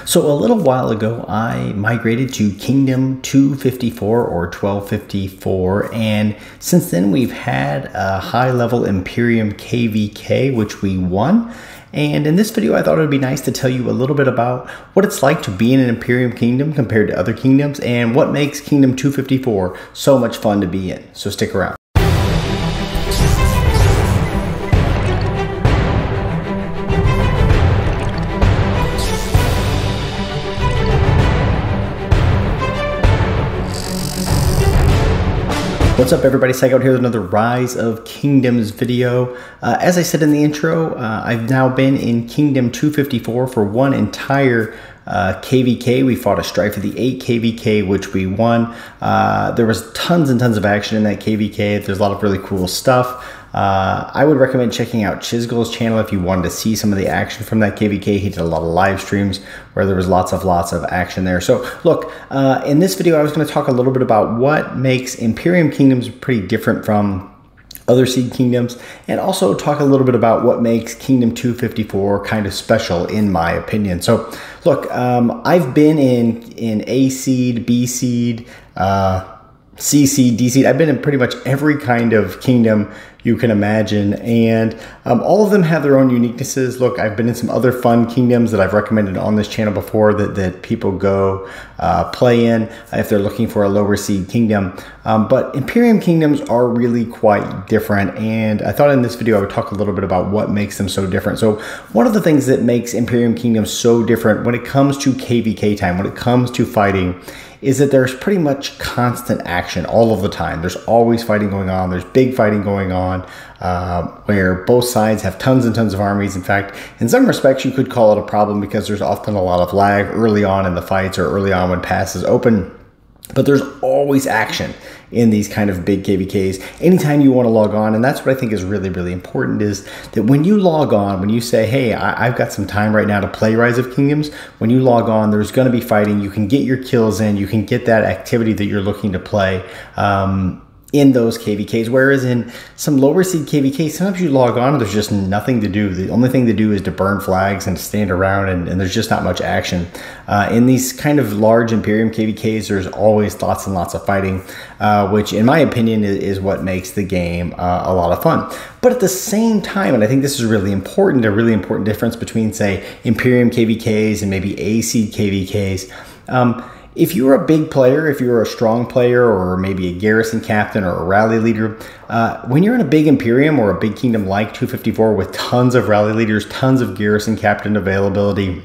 So a little while ago, I migrated to Kingdom 254 or 1254, and since then we've had a high-level Imperium KVK, which we won. And in this video, I thought it would be nice to tell you a little bit about what it's like to be in an Imperium kingdom compared to other kingdoms, and what makes Kingdom 254 so much fun to be in. So stick around. What's up, everybody? Psych out here with another Rise of Kingdoms video. As I said in the intro, I've now been in Kingdom 254 for one entire KVK. We fought a strife of the 8 KVK, which we won. There was tons and tons of action in that KVK. There's a lot of really cool stuff. I would recommend checking out Chisgle's channel if you wanted to see some of the action from that KVK. He did a lot of live streams where there was lots of action there. So look, in this video, I was going to talk a little bit about what makes Imperium kingdoms pretty different from other seed kingdoms, and also talk a little bit about what makes Kingdom 254 kind of special, in my opinion. So look, I've been in A seed, B seed, C seed, D seed. I've been in pretty much every kind of kingdom you can imagine, and all of them have their own uniquenesses. Look, I've been in some other fun kingdoms that I've recommended on this channel before that people go play in if they're looking for a lower seed kingdom. But Imperium kingdoms are really quite different, and I thought in this video I would talk a little bit about what makes them so different. So one of the things that makes Imperium kingdoms so different when it comes to KVK time, when it comes to fighting, is that there's pretty much constant action all of the time. There's always fighting going on. There's big fighting going on where both sides have tons and tons of armies. In fact, in some respects, you could call it a problem because there's often a lot of lag early on in the fights or early on when passes open. But there's always action in these kind of big KVKs anytime you want to log on. And that's what I think is really, really important, is that when you log on, when you say, hey, I've got some time right now to play Rise of Kingdoms, when you log on, there's going to be fighting. You can get your kills in. You can get that activity that you're looking to play in those KVKs. Whereas in some lower seed KVKs, sometimes you log on and there's just nothing to do. The only thing to do is to burn flags and to stand around, and there's just not much action. In these kind of large Imperium KVKs, there's always lots and lots of fighting, which in my opinion is what makes the game a lot of fun. But at the same time, and I think this is really important, a really important difference between, say, Imperium KVKs and maybe A seed KVKs, if you're a big player, if you're a strong player, or maybe a garrison captain or a rally leader, when you're in a big Imperium or a big kingdom like 254 with tons of rally leaders, tons of garrison captain availability,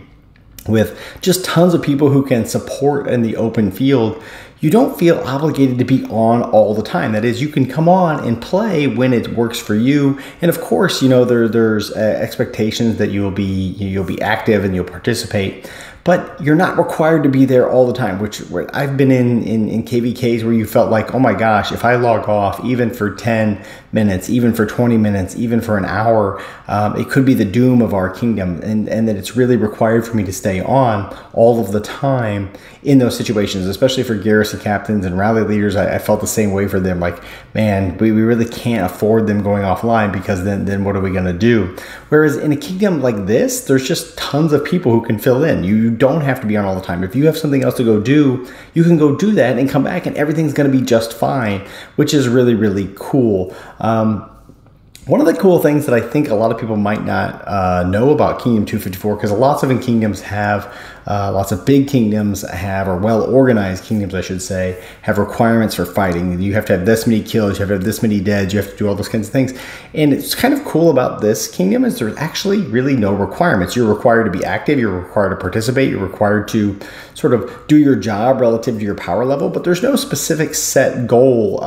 with just tons of people who can support in the open field, you don't feel obligated to be on all the time. That is, you can come on and play when it works for you. And of course, you know, there's expectations that you'll be active and you'll participate, but you're not required to be there all the time, which I've been in KVKs where you felt like, oh my gosh, if I log off even for 10 minutes, even for 20 minutes, even for an hour, it could be the doom of our kingdom, and that it's really required for me to stay on all of the time in those situations, especially for garrison captains and rally leaders. I felt the same way for them. Like, man, we really can't afford them going offline, because then what are we going to do? Whereas in a kingdom like this, there's just tons of people who can fill in. You don't have to be on all the time. If you have something else to go do, you can go do that and come back and everything's going to be just fine, which is really, really cool. One of the cool things that I think a lot of people might not know about Kingdom 254, because lots of kingdoms have, lots of big kingdoms have, or well-organized kingdoms, I should say, have requirements for fighting. You have to have this many kills, you have to have this many deads, you have to do all those kinds of things. And it's kind of cool about this kingdom is there's actually really no requirements. You're required to be active, you're required to participate, you're required to sort of do your job relative to your power level, but there's no specific set goal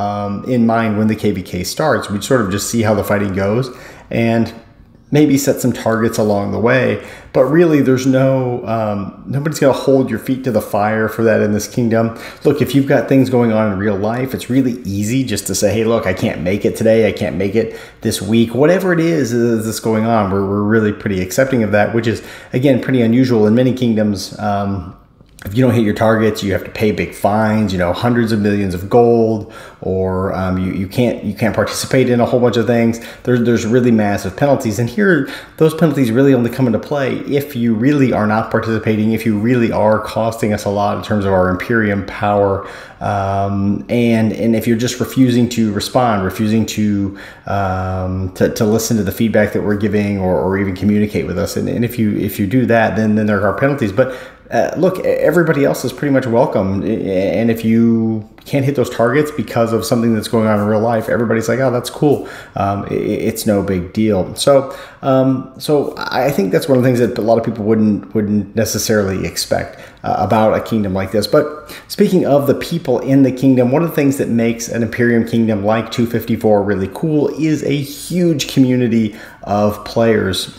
in mind when the KVK starts. We sort of just see how the fighting goes and maybe set some targets along the way, but really there's no, nobody's gonna hold your feet to the fire for that in this kingdom. Look, if you've got things going on in real life, it's really easy just to say, hey, look, I can't make it today, I can't make it this week, whatever it is that's going on. We're really pretty accepting of that, which is, again, pretty unusual in many kingdoms. if you don't hit your targets, you have to pay big fines, hundreds of millions of gold, or you can't participate in a whole bunch of things. There's really massive penalties, and here those penalties really only come into play if you really are not participating, if you really are costing us a lot in terms of our Imperium power, and if you're just refusing to respond, refusing to listen to the feedback that we're giving, or even communicate with us, and if you do that, then there are penalties. But look, everybody else is pretty much welcome, and if you can't hit those targets because of something that's going on in real life, everybody's like, oh, that's cool. It's no big deal. So I think that's one of the things that a lot of people wouldn't necessarily expect about a kingdom like this. But speaking of the people in the kingdom, one of the things that makes an Imperium kingdom like 254 really cool is a huge community of players.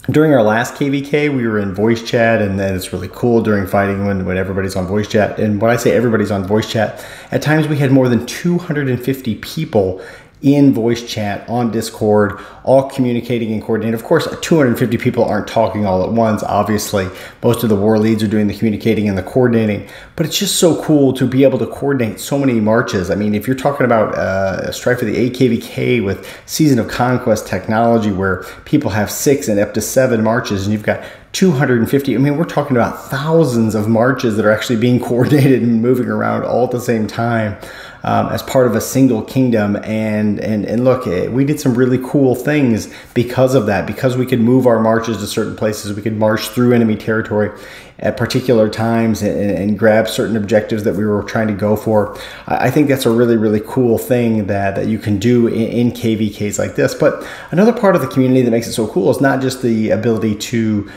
During our last KVK, we were in voice chat, and then it's really cool during fighting when everybody's on voice chat. And when I say everybody's on voice chat, at times we had more than 250 people in voice chat on Discord, all communicating and coordinating. Of course, 250 people aren't talking all at once. Obviously, most of the war leads are doing the communicating and the coordinating, but it's just so cool to be able to coordinate so many marches. I mean, if you're talking about a Strife of the AKVK with Season of Conquest technology, where people have 6 and up to 7 marches, and you've got 250, I mean, we're talking about thousands of marches that are actually being coordinated and moving around all at the same time. As part of a single kingdom, and look, we did some really cool things because of that, because we could move our marches to certain places, we could march through enemy territory at particular times and grab certain objectives that we were trying to go for. I think that's a really, really cool thing that you can do in KVKs like this. But another part of the community that makes it so cool is not just the ability to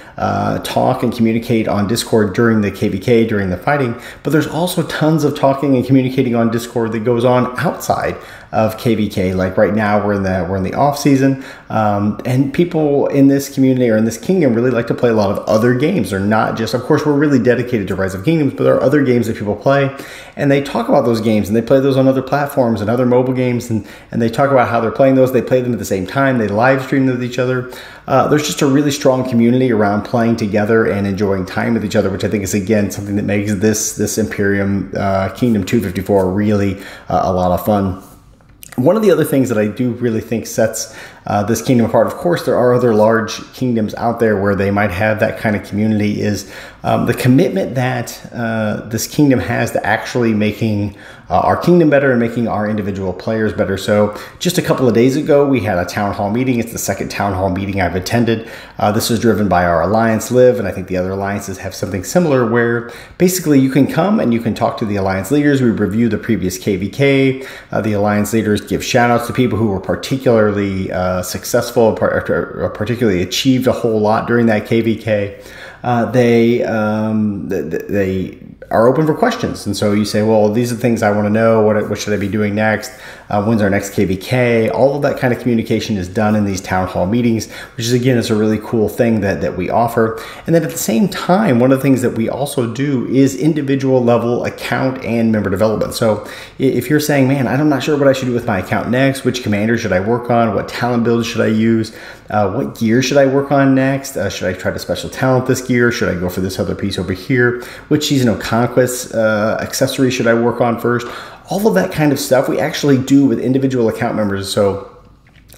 talk and communicate on Discord during the KVK, during the fighting, but there's also tons of talking and communicating on Discord that goes on outside of KVK. Like right now, we're in the off season, and people in this community or in this kingdom really like to play a lot of other games. They're not just, of course, we're really dedicated to Rise of Kingdoms, but there are other games that people play, and they talk about those games, and they play those on other platforms and other mobile games, and they talk about how they're playing those. They play them at the same time. They live stream with each other. There's just a really strong community around playing together and enjoying time with each other, which I think is, again, something that makes this Imperium Kingdom 254 really a lot of fun. One of the other things that I do really think sets this kingdom apart, of course, there are other large kingdoms out there where they might have that kind of community, is the commitment that this kingdom has to actually making our kingdom better and making our individual players better. So just a couple of days ago, we had a town hall meeting. It's the second town hall meeting I've attended. This is driven by our Alliance Live, and I think the other alliances have something similar, where basically you can come and you can talk to the Alliance leaders. We review the previous KVK. The Alliance leaders give shout outs to people who were particularly successful, particularly achieved a whole lot during that KVK. They are open for questions, and so you say, well, these are the things I want to know. What should I be doing next? When's our next KVK? All of that kind of communication is done in these town hall meetings, which is, again, is a really cool thing that we offer. And then at the same time, one of the things that we also do is individual level account and member development. So if you're saying, man, I'm not sure what I should do with my account next, which commander should I work on, what talent builds should I use, what gear should I work on next, should I try to special talent this gear, should I go for this other piece over here, which Season of Conquest accessory should I work on first? All of that kind of stuff we actually do with individual account members. So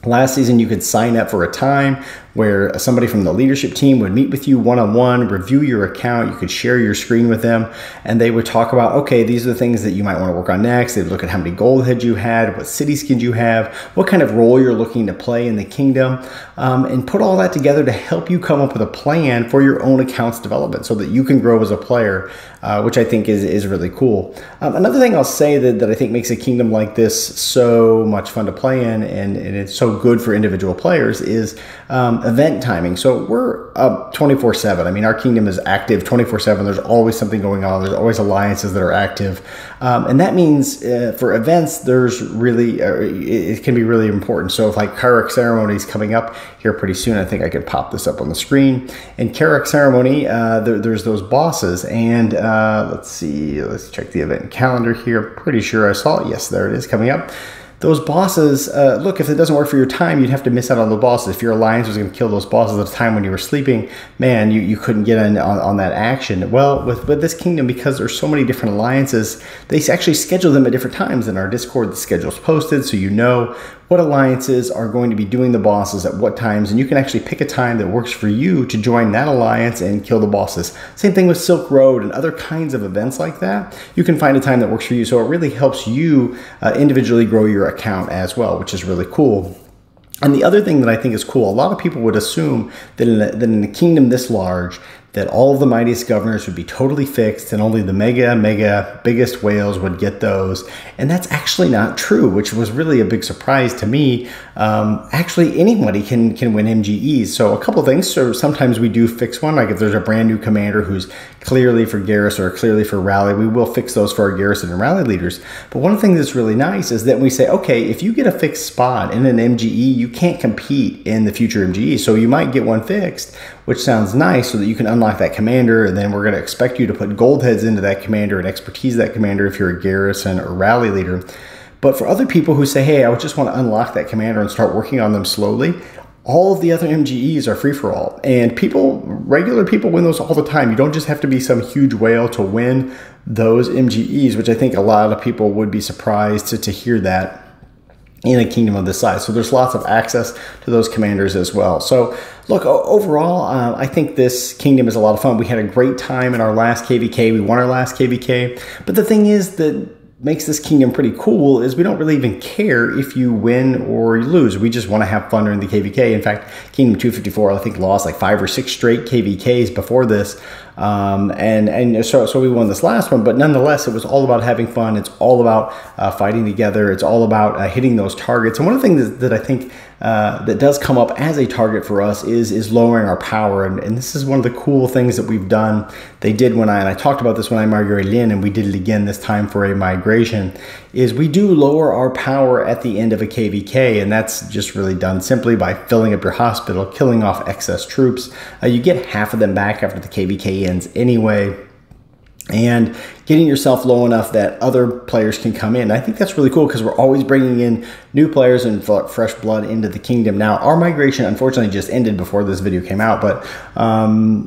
last season, you could sign up for a time where somebody from the leadership team would meet with you one-on-one, review your account. You could share your screen with them, and they would talk about, okay, these are the things that you might want to work on next. They'd look at how many gold heads you had, what city skins you have, what kind of role you're looking to play in the kingdom, and put all that together to help you come up with a plan for your own account's development so that you can grow as a player, which I think is really cool. Another thing I'll say that I think makes a kingdom like this so much fun to play in, and it's so good for individual players, is event timing. So we're up 24/7. I mean, our kingdom is active 24/7. There's always something going on. There's always alliances that are active. And that means for events, there's really, it can be really important. So if like Carrick Ceremony is coming up here pretty soon, I think I could pop this up on the screen. In Carrick Ceremony, there's those bosses. And let's see, let's check the event calendar here. Pretty sure I saw it. Yes, there it is coming up. those bosses, look, if it doesn't work for your time, you'd have to miss out on the bosses. If your alliance was going to kill those bosses at a time when you were sleeping, man, you couldn't get in on that action. Well, with this kingdom, because there's so many different alliances, they actually schedule them at different times. In our Discord, the schedule's posted, so you know what alliances are going to be doing the bosses at what times, and you can actually pick a time that works for you to join that alliance and kill the bosses. Same thing with Silk Road and other kinds of events like that. You can find a time that works for you, so it really helps you individually grow your account as well, which is really cool. And the other thing that I think is cool, a lot of people would assume that in a kingdom this large, that all of the mightiest governors would be totally fixed and only the mega biggest whales would get those. And that's actually not true, which was really a big surprise to me. Actually, anybody can win MGEs. So a couple things. So sometimes we do fix one, like if there's a brand new commander who's clearly for garrison or clearly for rally, we will fix those for our garrison and rally leaders. But one thing that's really nice is that we say, okay, if you get a fixed spot in an MGE, you can't compete in the future MGE. So you might get one fixed, which sounds nice, so that you can unlock that commander, and then we're going to expect you to put gold heads into that commander and expertise that commander if you're a garrison or rally leader. But for other people who say, hey, I just want to unlock that commander and start working on them slowly, all of the other MGEs are free for all. And regular people win those all the time. You don't just have to be some huge whale to win those MGEs, which I think a lot of people would be surprised to hear that in a kingdom of this size. So there's lots of access to those commanders as well. So look, overall, I think this kingdom is a lot of fun. We had a great time in our last KVK. We won our last KVK. But the thing is that makes this kingdom pretty cool is we don't really even care if you win or you lose. We just want to have fun during the KVK. In fact, Kingdom 254, I think, lost like 5 or 6 straight KVKs before this. So we won this last one, but nonetheless, it was all about having fun. It's all about fighting together. It's all about hitting those targets. And one of the things that I think that does come up as a target for us is lowering our power. And this is one of the cool things that we've done. They did and I talked about this when I migrated in, and we did it again this time for a migration, is we do lower our power at the end of a KVK, and that's just really done simply by filling up your hospital, killing off excess troops. You get half of them back after the KVK ends anyway, and getting yourself low enough that other players can come in. I think that's really cool because we're always bringing in new players and fresh blood into the kingdom. Now, our migration unfortunately just ended before this video came out, but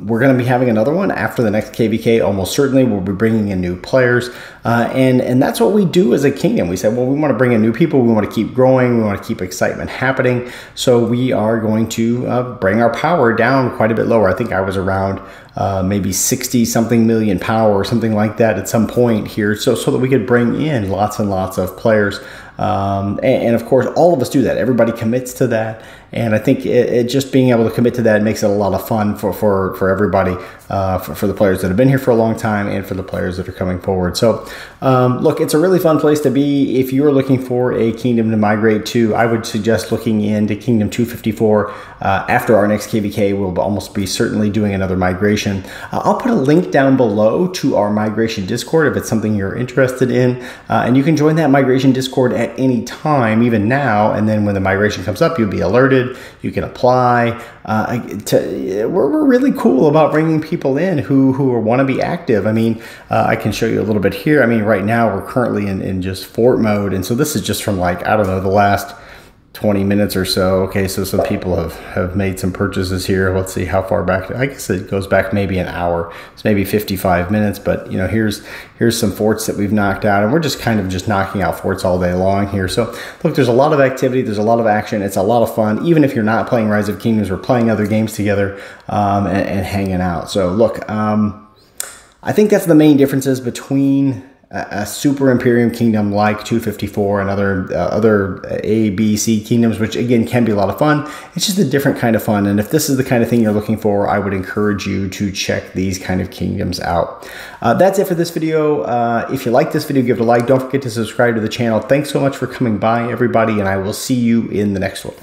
we're going to be having another one after the next KVK. Almost certainly we'll be bringing in new players, and that's what we do as a kingdom. We said, well, we want to bring in new people. We want to keep growing. We want to keep excitement happening. So we are going to bring our power down quite a bit lower. I think I was around maybe 60 something million power or something like that at some point here, so that we could bring in lots and lots of players. And of course, all of us do that. Everybody commits to that. And I think it just being able to commit to that makes it a lot of fun for everybody, for the players that have been here for a long time and for the players that are coming forward. So look, it's a really fun place to be. If you're looking for a kingdom to migrate to, I would suggest looking into Kingdom 254. After our next KVK, we'll almost be certainly doing another migration. I'll put a link down below to our migration Discord if it's something you're interested in. And you can join that migration Discord at any time, even now. And then when the migration comes up, you'll be alerted. You can apply. We're really cool about bringing people in who want to be active. I mean, I can show you a little bit here. I mean, right now we're currently in just fort mode. And so this is just from like, I don't know, the last 20 minutes or so. Okay, so some people have made some purchases here. Let's see how far back. I guess it goes back maybe an hour. It's maybe 55 minutes, but you know, here's some forts that we've knocked out, and we're just kind of just knocking out forts all day long here. So look, there's a lot of activity, there's a lot of action. It's a lot of fun. Even if you're not playing Rise of Kingdoms, we're playing other games together and hanging out. So look, I think that's the main differences between a super Imperium kingdom like 254 and other A, B, C kingdoms, which again can be a lot of fun. It's just a different kind of fun. And if this is the kind of thing you're looking for, I would encourage you to check these kind of kingdoms out. That's it for this video. If you like this video, give it a like. Don't forget to subscribe to the channel. Thanks so much for coming by, everybody, and I will see you in the next one.